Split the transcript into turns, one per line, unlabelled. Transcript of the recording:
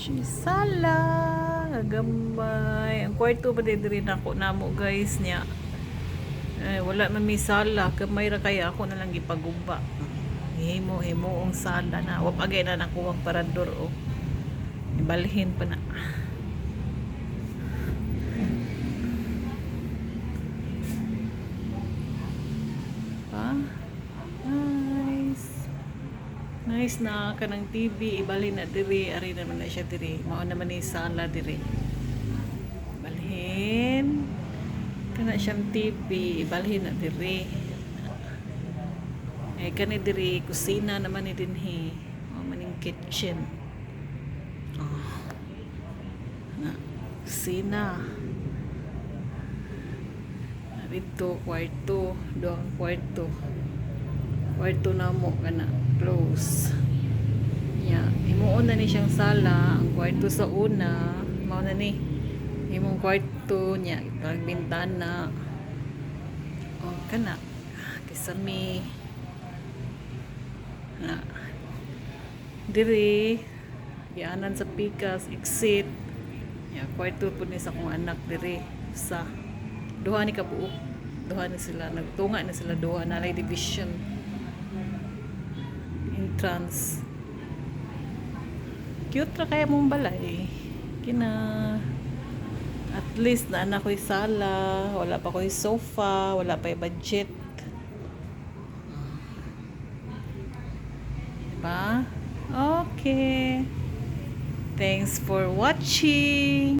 Sala, gambay. Ang kwarto ba diri nako namo guys niya. Wala man may sala, kamay ra kaya ako na lang gipagumba. Himo ang sala na. Wa pagay na nakuha ang parador o. Ibalhin pa na. Nice na kanang TV ibalhin na diri, ari naman na siya diri. Mao naman ni sala diri. Balhin. Kana siyang TV ibalhin na diri. Kani diri kusina naman ni dinhi. Mao maning kitchen. Kusina. Dito kwarto, duang kwarto. Kwarto na mo kana close. Himuon na ni siyang sala, ang kwarto sa una, mao na ni himong kwarto niya, ang bintana. Kana kisami. Diri gianan sa pikas exit. Kwarto pud ni sa akong anak diri sa duha ni kabuok. Duha na sila, nagtunga na sila duha na lay division. Entrance. Cute ra kaya mong balay. Kina at least na anak ko'y sala, wala pa ko'y sofa, wala pa budget. Diba? Okay. Thanks for watching.